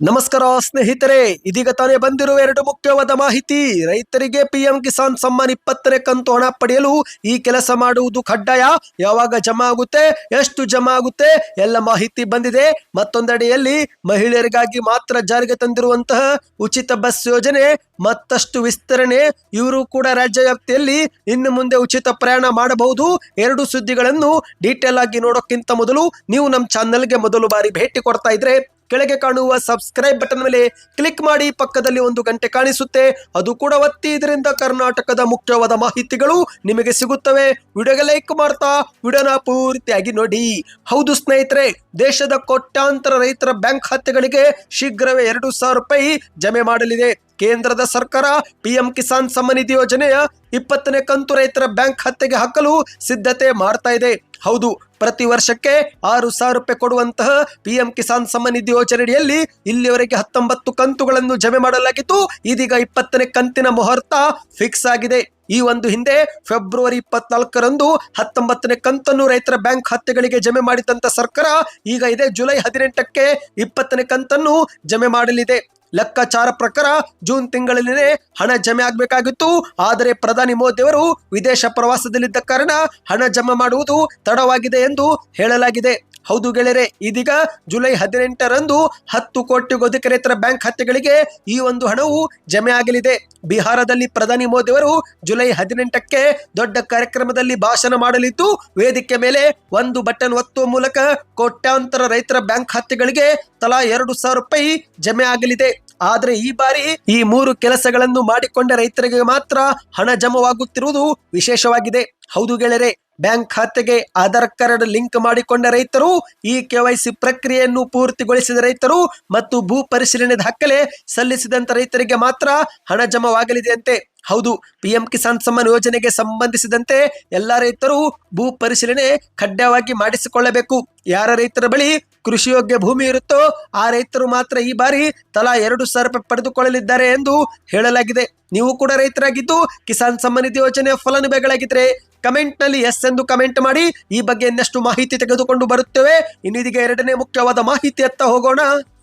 ನಮಸ್ಕಾರ ಸ್ನೇಹಿತರೆ, ಇದೀಗ ತಾನೇ ಬಂದಿರುವ ಎರಡು ಮುಖ್ಯವಾದ ಮಾಹಿತಿ. ರೈತರಿಗೆ ಪಿಎಂ ಕಿಸಾನ್ ಸಮ್ಮಾನ್ 20ನೇ ಕಂತು ಹಣ ಪಡೆಯಲು ಈ ಕೆಲಸ ಮಾಡುವುದು ಕಡ್ಡಾಯ. ಯಾವಾಗ ಜಮಾ ಆಗುತ್ತೆ, ಎಷ್ಟು ಜಮಾ ಆಗುತ್ತೆ, ಎಲ್ಲ ಮಾಹಿತಿ ಬಂದಿದೆ. ಮತ್ತೊಂದೆಡೆಯಲ್ಲಿ ಮಹಿಳೆಯರಿಗಾಗಿ ಮಾತ್ರ ಜಾರಿಗೆ ತಂದಿರುವಂತಹ ಉಚಿತ ಬಸ್ ಯೋಜನೆ ಮತ್ತಷ್ಟು ವಿಸ್ತರಣೆ. ಇವರು ಕೂಡ ರಾಜ್ಯ ವ್ಯಾಪ್ತಿಯಲ್ಲಿ ಇನ್ನು ಮುಂದೆ ಉಚಿತ ಪ್ರಯಾಣ ಮಾಡಬಹುದು. ಎರಡು ಸುದ್ದಿಗಳನ್ನು ಡೀಟೇಲ್ ಆಗಿ ನೋಡೋಕ್ಕಿಂತ ಮೊದಲು ನೀವು ನಮ್ಮ ಚಾನೆಲ್ಗೆ ಮೊದಲು ಬಾರಿ ಭೇಟಿ ಕೊಡ್ತಾ ಇದ್ರೆ ಕೆಳಗೆ ಕಾಣುವ ಸಬ್ಸ್ಕ್ರೈಬ್ ಬಟನ್ ಮೇಲೆ ಕ್ಲಿಕ್ ಮಾಡಿ. ಪಕ್ಕದಲ್ಲಿ ಒಂದು ಗಂಟೆ ಕಾಣಿಸುತ್ತೆ, ಅದು ಕೂಡ ಒತ್ತಿ. ಇದರಿಂದ ಕರ್ನಾಟಕದ ಮುಖ್ಯವಾದ ಮಾಹಿತಿಗಳು ನಿಮಗೆ ಸಿಗುತ್ತವೆ. ವಿಡಿಯೋಗೆ ಲೈಕ್ ಮಾಡ್ತಾ ವಿಡಿಯೋನ ಪೂರ್ತಿಯಾಗಿ ನೋಡಿ. ಹೌದು ಸ್ನೇಹಿತರೆ, ದೇಶದ ಕೋಟ್ಯಾಂತರ ರೈತರ ಬ್ಯಾಂಕ್ ಖಾತೆಗಳಿಗೆ ಶೀಘ್ರವೇ 2,000 ರೂಪಾಯಿ ಜಮೆ ಮಾಡಲಿದೆ. ಕೇಂದ್ರದ ಸರ್ಕಾರ ಪಿಎಂ ಕಿಸಾನ್ ಸಮ್ಮಾನ್ ನಿಧಿ ಯೋಜನೆಯ 20ನೇ ಕಂತು ರೈತರ ಬ್ಯಾಂಕ್ ಖಾತೆಗೆ ಹಾಕಲು ಸಿದ್ಧತೆ ಮಾಡ್ತಾ ಇದೆ. ಹೌದು, ಪ್ರತಿ ವರ್ಷಕ್ಕೆ 6,000 ರೂಪಾಯಿ ಕೊಡುವಂತಹ ಪಿಎಂ ಕಿಸಾನ್ ಸಮ್ಮಾನ್ ನಿಧಿ ಯೋಜನೆಯಲ್ಲಿ ಇಲ್ಲಿವರೆಗೆ 19 ಕಂತುಗಳನ್ನು ಜಮೆ ಮಾಡಲಾಗಿತ್ತು. ಇದೀಗ 20ನೇ ಕಂತಿನ ಮುಹೂರ್ತ ಫಿಕ್ಸ್ ಆಗಿದೆ. ಈ ಒಂದು ಹಿಂದೆ ಫೆಬ್ರವರಿ 24ರಂದು 19ನೇ ಕಂತನ್ನು ರೈತರ ಬ್ಯಾಂಕ್ ಖಾತೆಗಳಿಗೆ ಜಮೆ ಮಾಡಿದಂತ ಸರ್ಕಾರ ಈಗ ಇದೆ ಜುಲೈ 18ಕ್ಕೆ 20ನೇ ಕಂತನ್ನು ಜಮೆ ಮಾಡಲಿದೆ. ಲೆಕ್ಕಾಚಾರ ಪ್ರಕಾರ ಜೂನ್ ತಿಂಗಳಲ್ಲಿನೇ ಹಣ ಜಮೆ ಆಗಬೇಕಾಗಿತ್ತು. ಆದರೆ ಪ್ರಧಾನಿ ಮೋದಿ ಅವರು ವಿದೇಶ ಪ್ರವಾಸದಲ್ಲಿದ್ದ ಕಾರಣ ಹಣ ಜಮೆ ಮಾಡುವುದು ತಡವಾಗಿದೆ ಎಂದು ಹೇಳಲಾಗಿದೆ. ಹೌದು ಗೆಳೆಯರೆ, ಇದೀಗ ಜುಲೈ 18ರಂದು 10 ಕೋಟಿಗೂ ಅಧಿಕ ರೈತರ ಬ್ಯಾಂಕ್ ಖಾತೆಗಳಿಗೆ ಈ ಒಂದು ಹಣವು ಜಮೆ ಆಗಲಿದೆ. ಬಿಹಾರದಲ್ಲಿ ಪ್ರಧಾನಿ ಮೋದಿ ಅವರು ಜುಲೈ 18ಕ್ಕೆ ದೊಡ್ಡ ಕಾರ್ಯಕ್ರಮದಲ್ಲಿ ಭಾಷಣ ಮಾಡಲಿದ್ದು, ವೇದಿಕೆ ಮೇಲೆ ಒಂದು ಬಟನ್ ಒತ್ತುವ ಮೂಲಕ ಕೋಟ್ಯಾಂತರ ರೈತರ ಬ್ಯಾಂಕ್ ಖಾತೆಗಳಿಗೆ ತಲಾ 2,000 ರೂಪಾಯಿ ಜಮೆ ಆಗಲಿದೆ. ಆದರೆ ಈ ಬಾರಿ ಈ 3 ಕೆಲಸಗಳನ್ನು ಮಾಡಿಕೊಂಡ ರೈತರಿಗೆ ಮಾತ್ರ ಹಣ ಜಮವಾಗುತ್ತಿರುವುದು ವಿಶೇಷವಾಗಿದೆ. ಹೌದು ಗೆಳೆಯರೆ, ಬ್ಯಾಂಕ್ ಖಾತೆಗೆ ಆಧಾರ್ ಕಾರ್ಡ್ ಲಿಂಕ್ ಮಾಡಿಕೊಂಡ ರೈತರು, ಈ ಕೆವೈಸಿ ಪ್ರಕ್ರಿಯೆಯನ್ನು ಪೂರ್ತಿಗೊಳಿಸಿದ ರೈತರು ಮತ್ತು ಭೂ ಪರಿಶೀಲನೆ ದಾಖಲೆ ಸಲ್ಲಿಸಿದಂತ ರೈತರಿಗೆ ಮಾತ್ರ ಹಣ ಜಮವಾಗಲಿದೆ ಅಂತೆ. ಹೌದು, ಪಿಎಂ ಕಿಸಾನ್ ಸಮ್ಮಾನ್ ಯೋಜನೆಗೆ ಸಂಬಂಧಿಸಿದಂತೆ ಎಲ್ಲ ರೈತರು ಭೂ ಪರಿಶೀಲನೆ ಕಡ್ಡಾಯವಾಗಿ ಮಾಡಿಸಿಕೊಳ್ಳಬೇಕು. ಯಾರ ರೈತರ ಬಳಿ ಕೃಷಿ ಯೋಗ್ಯ ಭೂಮಿ ಇರುತ್ತೋ ಆ ರೈತರು ಮಾತ್ರ ಈ ಬಾರಿ ತಲಾ 2,000 ರೂಪಾಯಿ ಪಡೆದುಕೊಳ್ಳಲಿದ್ದಾರೆ ಎಂದು ಹೇಳಲಾಗಿದೆ. ನೀವು ಕೂಡ ರೈತರಾಗಿದ್ದು ಕಿಸಾನ್ ಸಮ್ಮಾನ್ ನಿಧಿ ಯೋಜನೆಯ ಫಲಾನುಭವಿಗಳಾಗಿದ್ರೆ ಕಮೆಂಟ್ ನಲ್ಲಿ ಎಸ್ ಎಂದು ಕಮೆಂಟ್ ಮಾಡಿ. ಈ ಬಗ್ಗೆ ಇನ್ನಷ್ಟು ಮಾಹಿತಿ ತೆಗೆದುಕೊಂಡು ಬರುತ್ತೇವೆ. ಇನ್ನೀಗ ಎರಡನೇ ಮುಖ್ಯವಾದ ಮಾಹಿತಿಯತ್ತ ಹೋಗೋಣ.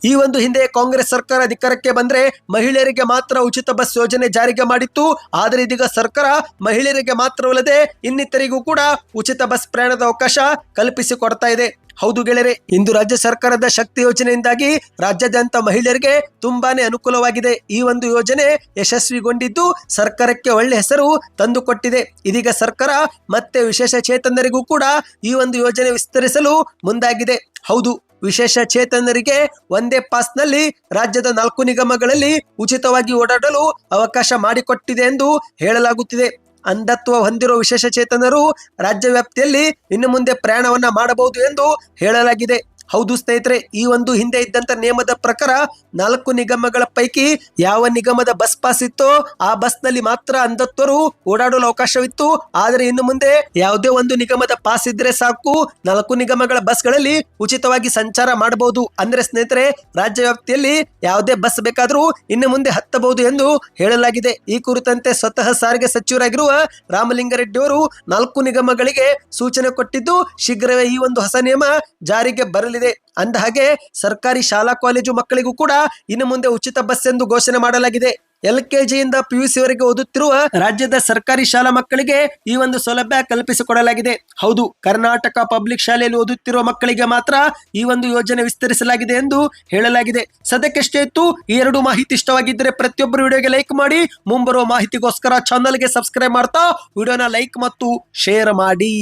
ಈ ಒಂದು ಹಿಂದೆ ಕಾಂಗ್ರೆಸ್ ಸರ್ಕಾರ ಅಧಿಕಾರಕ್ಕೆ ಬಂದ್ರೆ ಮಹಿಳೆಯರಿಗೆ ಮಾತ್ರ ಉಚಿತ ಬಸ್ ಯೋಜನೆ ಜಾರಿಗೆ ಮಾಡಿತ್ತು. ಆದರೆ ಇದೀಗ ಸರ್ಕಾರ ಮಹಿಳೆಯರಿಗೆ ಮಾತ್ರವಲ್ಲದೆ ಇನ್ನಿತರಿಗೂ ಕೂಡ ಉಚಿತ ಬಸ್ ಪ್ರಯಾಣದ ಅವಕಾಶ ಕಲ್ಪಿಸಿಕೊಡ್ತಾ ಇದೆ. ಹೌದು ಗೆಳೆಯರೆ, ಇಂದು ರಾಜ್ಯ ಸರ್ಕಾರದ ಶಕ್ತಿ ಯೋಜನೆಯಿಂದಾಗಿ ರಾಜ್ಯಾದ್ಯಂತ ಮಹಿಳೆಯರಿಗೆ ತುಂಬಾನೇ ಅನುಕೂಲವಾಗಿದೆ. ಈ ಒಂದು ಯೋಜನೆ ಯಶಸ್ವಿಗೊಂಡಿದ್ದು ಸರ್ಕಾರಕ್ಕೆ ಒಳ್ಳೆ ಹೆಸರು ತಂದುಕೊಟ್ಟಿದೆ. ಇದೀಗ ಸರ್ಕಾರ ಮತ್ತೆ ವಿಶೇಷ ಚೇತನರಿಗೂ ಕೂಡ ಈ ಒಂದು ಯೋಜನೆ ವಿಸ್ತರಿಸಲು ಮುಂದಾಗಿದೆ. ಹೌದು, ವಿಶೇಷ ಚೇತನರಿಗೆ ಒಂದೇ ಪಾಸ್ನಲ್ಲಿ ರಾಜ್ಯದ 4 ನಿಗಮಗಳಲ್ಲಿ ಉಚಿತವಾಗಿ ಓಡಾಡಲು ಅವಕಾಶ ಮಾಡಿಕೊಟ್ಟಿದೆ ಎಂದು ಹೇಳಲಾಗುತ್ತಿದೆ. ಅಂಧತ್ವ ಹೊಂದಿರುವ ವಿಶೇಷ ಚೇತನರು ರಾಜ್ಯ ವ್ಯಾಪ್ತಿಯಲ್ಲಿ ಇನ್ನು ಮುಂದೆ ಪ್ರಯಾಣವನ್ನ ಮಾಡಬಹುದು ಎಂದು ಹೇಳಲಾಗಿದೆ. ಹೌದು ಸ್ನೇಹಿತರೆ, ಈ ಒಂದು ಹಿಂದೆ ಇದ್ದಂತ ನಿಯಮದ ಪ್ರಕಾರ 4 ನಿಗಮಗಳ ಪೈಕಿ ಯಾವ ನಿಗಮದ ಬಸ್ ಪಾಸ್ ಇತ್ತೋ ಆ ಬಸ್ ನಲ್ಲಿ ಮಾತ್ರ ಅಂಧತ್ವರು ಓಡಾಡಲು ಅವಕಾಶವಿತ್ತು. ಆದರೆ ಇನ್ನು ಮುಂದೆ ಯಾವುದೇ ಒಂದು ನಿಗಮದ ಪಾಸ್ ಇದ್ರೆ ಸಾಕು, 4 ನಿಗಮಗಳ ಬಸ್ಗಳಲ್ಲಿ ಉಚಿತವಾಗಿ ಸಂಚಾರ ಮಾಡಬಹುದು. ಅಂದ್ರೆ ಸ್ನೇಹಿತರೆ, ರಾಜ್ಯ ವ್ಯಾಪ್ತಿಯಲ್ಲಿ ಯಾವುದೇ ಬಸ್ ಬೇಕಾದರೂ ಇನ್ನು ಮುಂದೆ ಹತ್ತಬಹುದು ಎಂದು ಹೇಳಲಾಗಿದೆ. ಈ ಕುರಿತಂತೆ ಸ್ವತಃ ಸಾರಿಗೆ ಸಚಿವರಾಗಿರುವ ರಾಮಲಿಂಗಾರೆಡ್ಡಿ ಅವರು 4 ನಿಗಮಗಳಿಗೆ ಸೂಚನೆ ಕೊಟ್ಟಿದ್ದು ಶೀಘ್ರವೇ ಈ ಒಂದು ಹೊಸ ನಿಯಮ ಜಾರಿಗೆ ಬರಲಿದೆ. ಅಂದ ಹಾಗೆ ಸರ್ಕಾರಿ ಶಾಲಾ ಕಾಲೇಜು ಮಕ್ಕಳಿಗೂ ಕೂಡ ಇನ್ನು ಮುಂದೆ ಉಚಿತ ಬಸ್ ಎಂದು ಘೋಷಣೆ ಮಾಡಲಾಗಿದೆ. LKG ಯಿಂದ PUC ವರೆಗೆ ಓದುತ್ತಿರುವ ರಾಜ್ಯದ ಸರ್ಕಾರಿ ಶಾಲಾ ಮಕ್ಕಳಿಗೆ ಈ ಒಂದು ಸೌಲಭ್ಯ ಕಲ್ಪಿಸಿಕೊಡಲಾಗಿದೆ. ಹೌದು, ಕರ್ನಾಟಕ ಪಬ್ಲಿಕ್ ಶಾಲೆಯಲ್ಲಿ ಓದುತ್ತಿರುವ ಮಕ್ಕಳಿಗೆ ಮಾತ್ರ ಈ ಒಂದು ಯೋಜನೆ ವಿಸ್ತರಿಸಲಾಗಿದೆ ಎಂದು ಹೇಳಲಾಗಿದೆ. ಸದ್ಯಕ್ಕೆಷ್ಟೇ ಇತ್ತು. ಈ 2 ಮಾಹಿತಿ ಇಷ್ಟವಾಗಿದ್ದರೆ ಪ್ರತಿಯೊಬ್ಬರು ವಿಡಿಯೋಗೆ ಲೈಕ್ ಮಾಡಿ. ಮುಂಬರುವ ಮಾಹಿತಿಗೋಸ್ಕರ ಚಾನಲ್ಗೆ ಸಬ್ಸ್ಕ್ರೈಬ್ ಮಾಡ್ತಾ ವಿಡಿಯೋನ ಲೈಕ್ ಮತ್ತು ಶೇರ್ ಮಾಡಿ.